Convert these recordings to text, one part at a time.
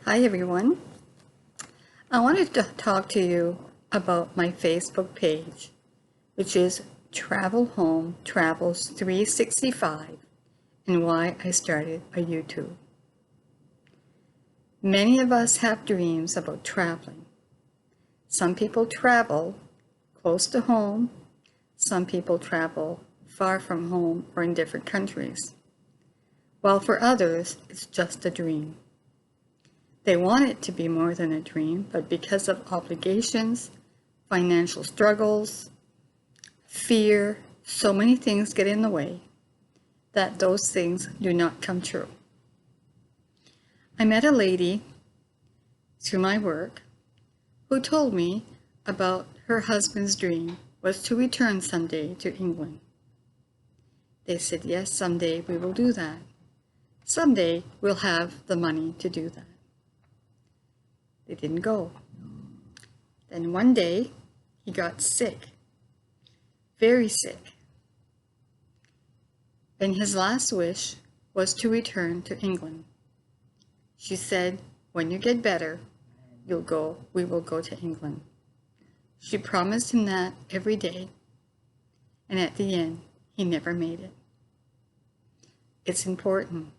Hi everyone. I wanted to talk to you about my Facebook page, which is Travel Home Travels 365, and why I started a YouTube. Many of us have dreams about traveling. Some people travel close to home, some people travel far from home or in different countries, while for others it's just a dream. They want it to be more than a dream, but because of obligations, financial struggles, fear, so many things get in the way that those things do not come true. I met a lady through my work who told me about her husband's dream was to return someday to England. They said, yes, someday we will do that. Someday we'll have the money to do that. They didn't go. Then one day, he got sick, very sick. And his last wish was to return to England. She said, when you get better, we will go to England. She promised him that every day, and at the end, he never made it. It's important.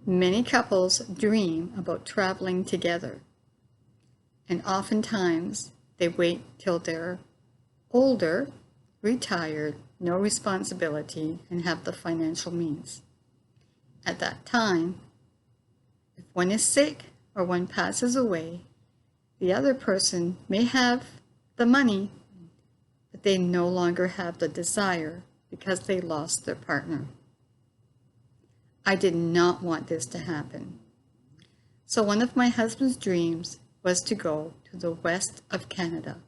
Many couples dream about traveling together, and oftentimes they wait till they're older, retired, no responsibility, and have the financial means. At that time, if one is sick or one passes away, the other person may have the money, but they no longer have the desire because they lost their partner. I did not want this to happen. So one of my husband's dreams was to go to the west of Canada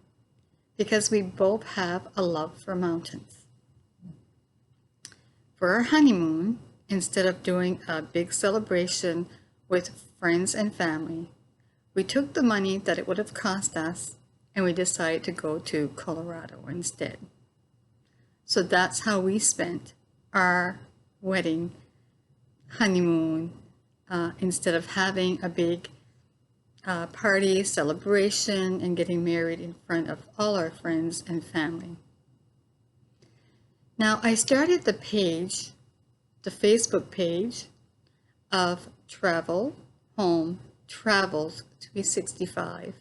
because we both have a love for mountains. For our honeymoon, instead of doing a big celebration with friends and family, we took the money that it would have cost us and we decided to go to Colorado instead. So that's how we spent our wedding honeymoon instead of having a big party, celebration, and getting married in front of all our friends and family. Now, I started the page, the Facebook page of Travel Home Travels 365,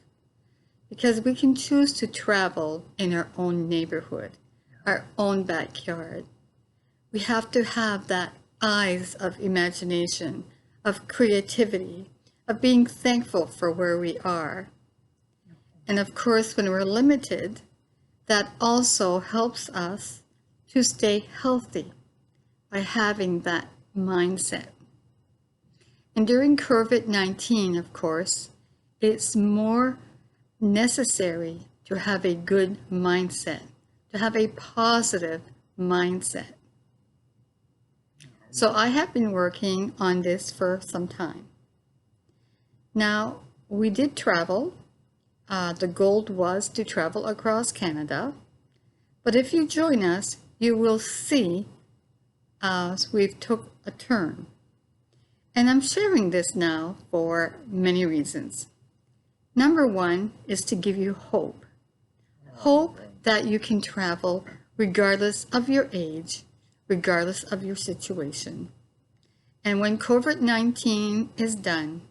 because we can choose to travel in our own neighborhood, our own backyard. We have to have that eyes of imagination, of creativity, of being thankful for where we are. And of course, when we're limited, that also helps us to stay healthy by having that mindset. And during COVID-19, of course, it's more necessary to have a good mindset, to have a positive mindset. So I have been working on this for some time. Now, we did travel. The goal was to travel across Canada. But if you join us, you will see we've took a turn. And I'm sharing this now for many reasons. Number one is to give you hope. Hope that you can travel regardless of your age, regardless of your situation. And when COVID-19 is done,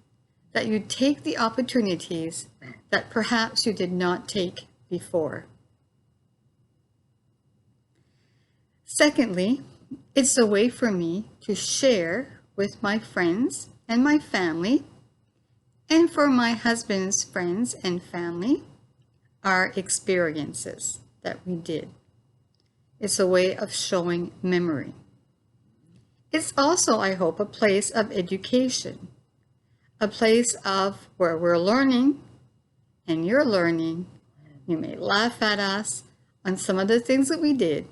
that you take the opportunities that perhaps you did not take before. Secondly, it's a way for me to share with my friends and my family, and for my husband's friends and family, our experiences that we did. It's a way of showing memory. It's also, I hope, a place of education, a place of where we're learning and you're learning. You may laugh at us on some of the things that we did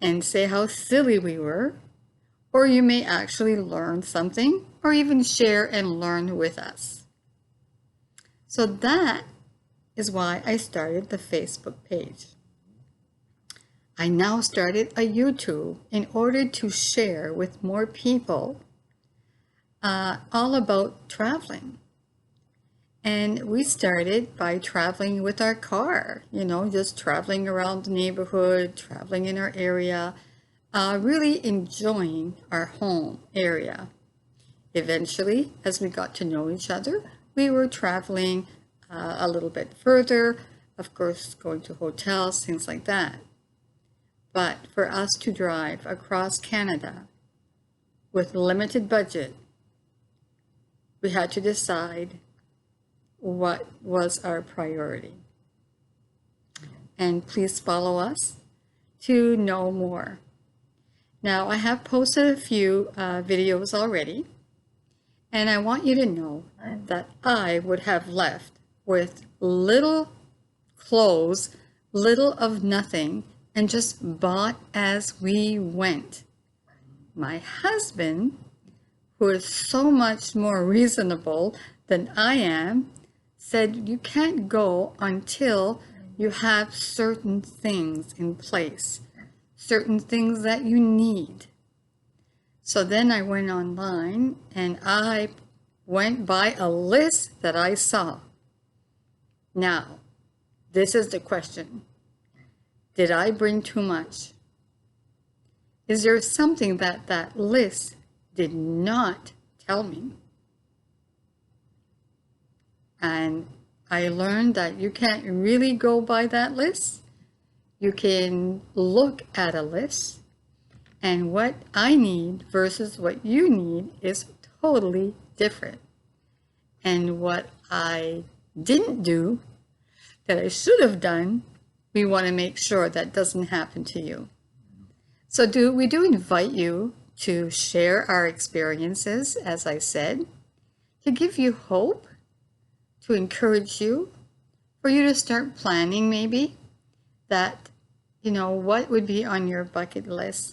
and say how silly we were, or you may actually learn something or even share and learn with us. So that is why I started the Facebook page. I now started a YouTube in order to share with more people all about traveling. And we started by traveling with our car, just traveling around the neighborhood, traveling in our area, really enjoying our home area. Eventually, as we got to know each other, we were traveling a little bit further, of course, going to hotels, things like that. But for us to drive across Canada with limited budget, we had to decide what was our priority. And please follow us to know more. Now, I have posted a few videos already, and I want you to know that I would have left with little clothes, little of nothing, and just bought as we went. My husband, who is so much more reasonable than I am, said you can't go until you have certain things in place, certain things that you need. So then I went online and I went by a list that I saw. Now, this is the question. Did I bring too much? Is there something that that list did not tell me? And I learned that you can't really go by that list. You can look at a list, and what I need versus what you need is totally different. And what I didn't do that I should have done, we want to make sure that doesn't happen to you. So we do invite you to share our experiences, as I said, to give you hope, to encourage you, for you to start planning maybe that, what would be on your bucket list